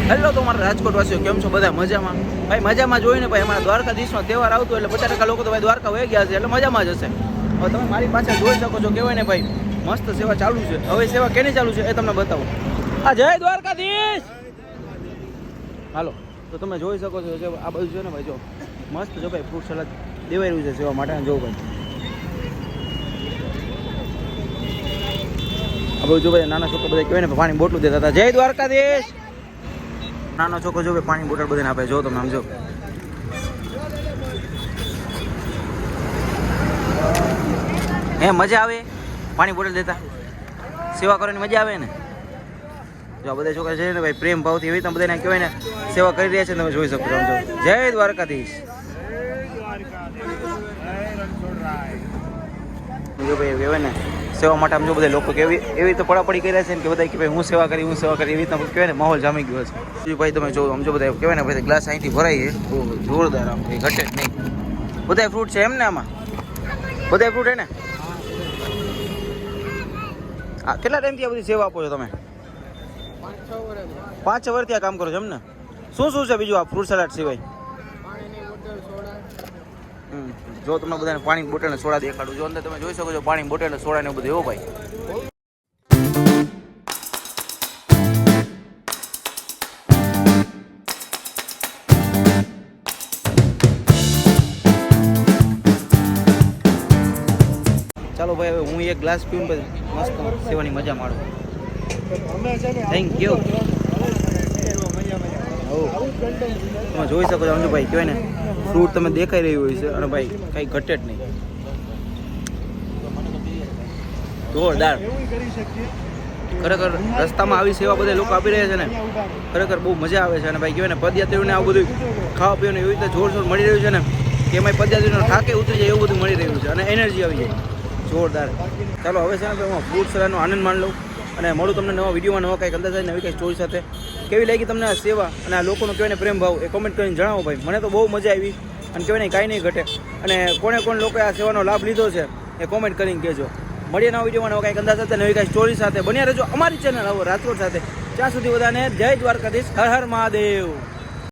Hello તો મારા રાજકોટ વાસીઓ કેમ છો બધા મજામાં? ભાઈ મજામાં જોઈને ભાઈ અમારા દ્વારકાધીશનો તહેવાર આવતો એટલે 50% લોકો તો ભાઈ દ્વારકા વહી ગયા છે એટલે મજામાં જ હશે. હવે તમે મારી પાછળ જોઈ શકો છો, કહેવાય ને ભાઈ મસ્ત સેવા ચાલુ છે. હવે સેવા કેની ચાલુ છે એ તમને બતાવું. આ જય દ્વારકાધીશ હાલો તો તમે જોઈ શકો છો કે આ બધું છે ને ભાઈ જો મસ્ત જો ભાઈ ફ્રૂટ સલાડ દેવાઈ રહ્યું છે સેવા માટે. જો ભાઈ આ બધું જો ભાઈ નાના છોકરા બધા કહેવાય ને પાણી બોટલું દેતા હતા. જય દ્વારકાધીશ. નાનો છોકરો જો ભાઈ પાણી બોટલ બધાને આપે. જો તમે આમ જો હે મજા આવે પાણી બોટલ દેતા, સેવા કરવાની મજા આવે ને. જો આ બધા છોકરા છે ને ભાઈ પ્રેમ ભાવથી એવી તમે બધાને કહેવાય ને સેવા કરી રહ્યા છે. તમે જોઈ શકો છો. જય દ્વારકાધીશ. જો ભાઈ કહેવાય ને સેવા માટે આમ જો બધા લોકો કેવી એવી રીતે પડાપડી કરી રહ્યા છે ને કે બધા કે ભાઈ હું સેવા કરી એવી રીતના કહેવાય ને માહોલ જામી ગયો છે. બીજું ભાઈ તમે જો આમ જો બધા કહેવાય ને ભાઈ ગ્લાસ અહીંથી ભરાય છે જોરદાર, આમ કંઈ ઘટે જ નહીં. બધા ફ્રૂટ છે એમ ને આમાં? બધા ફ્રૂટ હે ને? હા, કેટલા ટાઈમથી આ બધી સેવા આપો છો તમે? 5-6 વર્ષથી આ કામ કરો છો એમ ને? શું શું છે બીજું આ ફ્રૂટ સલાડ સિવાય? જો તમને બધાને પાણી બોટલ ને સોડા દેખાડું. જો અંદર તમે જોઈ શકો છો પાણી બોટલ ને સોડા ને બધું. એવો ભાઈ ચાલો ભાઈ હવે હું એક ગ્લાસ પીવું પછી મસ્ત સેવાની મજા માણું. Thank you. તમે જોઈ શકો છો સમજો ભાઈ કહેવાય ને ફ્રૂટ તમે દેખાઈ રહ્યું હોય છે અને ભાઈ કંઈ ઘટે જ નહીં. જોરદાર. ખરેખર રસ્તામાં આવી સેવા બધા લોકો આપી રહ્યા છે ને ખરેખર બહુ મજા આવે છે. અને ભાઈ કહેવાય ને પદયાત્રીઓને આવું બધું ખાવા પીવાનું એવી રીતે જોર મળી રહ્યું છે ને કે એમાં પદયાત્રીનો થાકે ઉતરી જાય એવું બધું મળી રહ્યું છે અને એનર્જી આવી જાય જોરદાર. ચાલો હવે છે ને ભાઈ હું ફ્રૂટ સલાડનો આનંદ માણી લઉં અને મળું તમને નવા વિડીયોમાં નવા કંઈક અંદાજ નવી કંઈક સ્ટોરી સાથે. કેવી લાગી તમને આ સેવા અને આ લોકોનો કહેવાય ને પ્રેમ ભાવ એ કોમેન્ટ કરીને જણાવો ભાઈ. મને તો બહુ મજા આવી અને કહેવાય ને કાંઈ નહીં ઘટે. અને કોણ લોકોએ આ સેવાનો લાભ લીધો છે એ કોમેન્ટ કરીને કહેજો. મળીએ નવા વિડીયોમાં નવા કંઈક અંદાજ સાથે નવી કંઈક સ્ટોરી સાથે. બન્યા રહેજો અમારી ચેનલ હવે રાજકોટ સાથે. ત્યાં સુધી બધાને જય દ્વારકાધીશ. હર હર મહાદેવ.